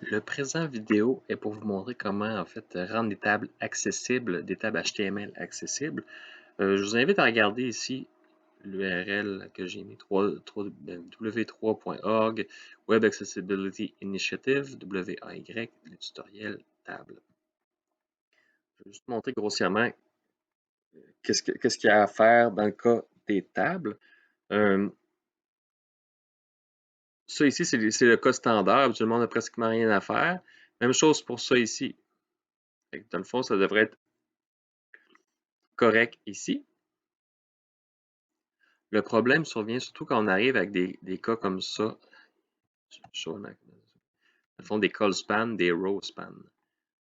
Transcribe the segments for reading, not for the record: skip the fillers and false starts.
Le présent vidéo est pour vous montrer comment en fait rendre des tables accessibles, des tables HTML accessibles. Je vous invite à regarder ici l'URL que j'ai mis w3.org Web Accessibility Initiative WAY, le tutoriel table. Je vais juste montrer grossièrement qu'est-ce qu'il y a à faire dans le cas des tables. Ça ici, c'est le cas standard. Habituellement, on n'a pratiquement rien à faire. Même chose pour ça ici. Dans le fond, ça devrait être correct ici. Le problème survient surtout quand on arrive avec des cas comme ça. Ils font des call span, des row span.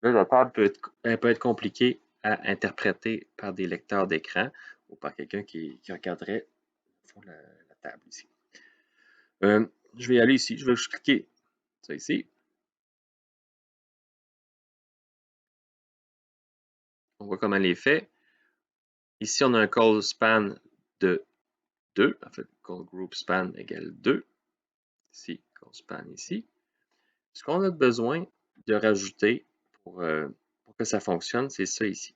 Là, la table peut être compliquée à interpréter par des lecteurs d'écran ou par quelqu'un qui regarderait la table ici. Je vais y aller ici. Je vais juste cliquer ça ici. On voit comment elle est faite. Ici, on a un call span de 2. En fait, call group span égale 2. Ici, call span ici. Ce qu'on a besoin de rajouter pour que ça fonctionne, c'est ça ici.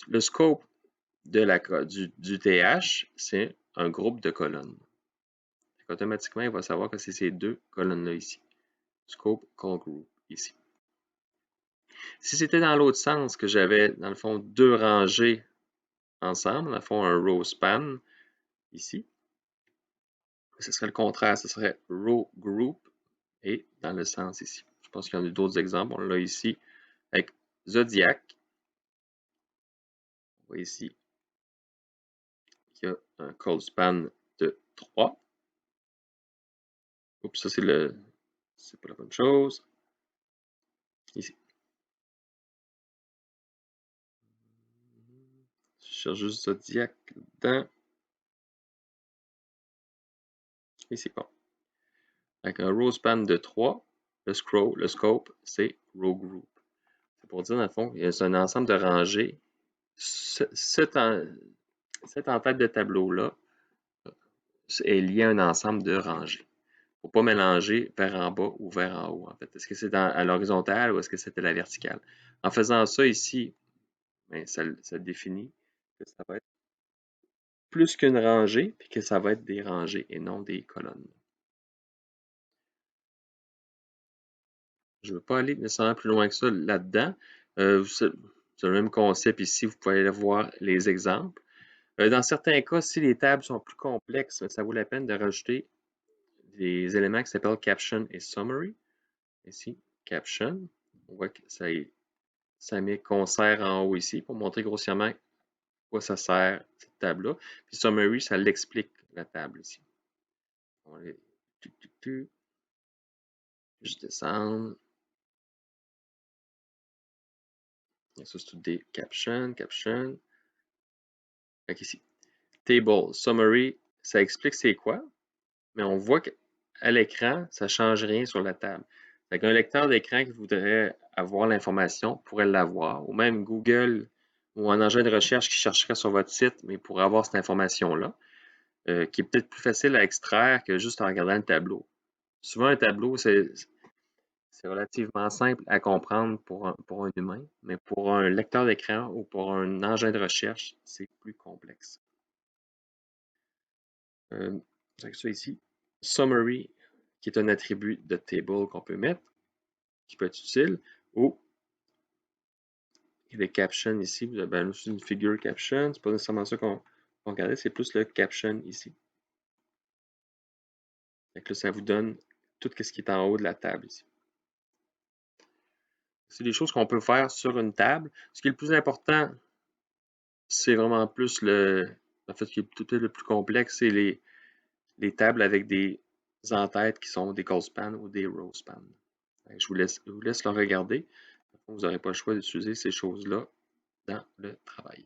Le scope du TH, c'est un groupe de colonnes. Automatiquement, il va savoir que c'est ces deux colonnes-là ici. Scope call group ici. Si c'était dans l'autre sens, que j'avais, dans le fond, deux rangées ensemble, dans le fond, un row span ici, ce serait le contraire, ce serait row group et dans le sens ici. Je pense qu'il y en a d'autres exemples. On l'a ici avec Zodiac. On voit ici qu'il y a un call span de 3. Oups, ça c'est pas la bonne chose. Ici. Je cherche juste Zodiac dedans. Ici, bon. Avec un row span de 3, le scope, c'est row group. C'est pour dire, dans le fond, c'est un ensemble de rangées. Cette en tête de tableau-là est lié à un ensemble de rangées. Il ne faut pas mélanger vers en bas ou vers en haut, en fait. Est-ce que c'est à l'horizontale ou est-ce que c'est à la verticale? En faisant ça ici, bien, ça définit que ça va être plus qu'une rangée, puis que ça va être des rangées et non des colonnes. Je ne veux pas aller nécessairement plus loin que ça là-dedans. C'est le même concept ici, vous pouvez aller voir les exemples. Dans certains cas, si les tables sont plus complexes, ça vaut la peine de rajouter des éléments qui s'appellent caption et summary. Ici, caption. On voit que ça met concert en haut ici pour montrer grossièrement à quoi ça sert cette table-là. Puis summary, ça l'explique la table ici. On va aller juste descendre. Ça, c'est tout des captions. Fait ici, table, summary, ça explique c'est quoi, mais on voit qu'à l'écran, ça ne change rien sur la table. Fait qu'un lecteur d'écran qui voudrait avoir l'information pourrait l'avoir, ou même Google ou un engin de recherche qui chercherait sur votre site, mais pourrait avoir cette information-là, qui est peut-être plus facile à extraire que juste en regardant le tableau. Souvent, un tableau, c'est relativement simple à comprendre pour un humain, mais pour un lecteur d'écran ou pour un engin de recherche, c'est plus complexe. C'est ça ici. Summary, qui est un attribut de table qu'on peut mettre, qui peut être utile, ou les captions ici. Vous avez aussi une figure caption, c'est pas nécessairement ça qu'on regardait, c'est plus le caption ici. Donc là, ça vous donne tout ce qui est en haut de la table ici. C'est des choses qu'on peut faire sur une table. Ce qui est le plus important, c'est vraiment plus en fait, ce qui est peut-être le plus complexe, c'est les tables avec des en-têtes qui sont des call span ou des row span. Je vous laisse le regarder. Vous n'aurez pas le choix d'utiliser ces choses-là dans le travail.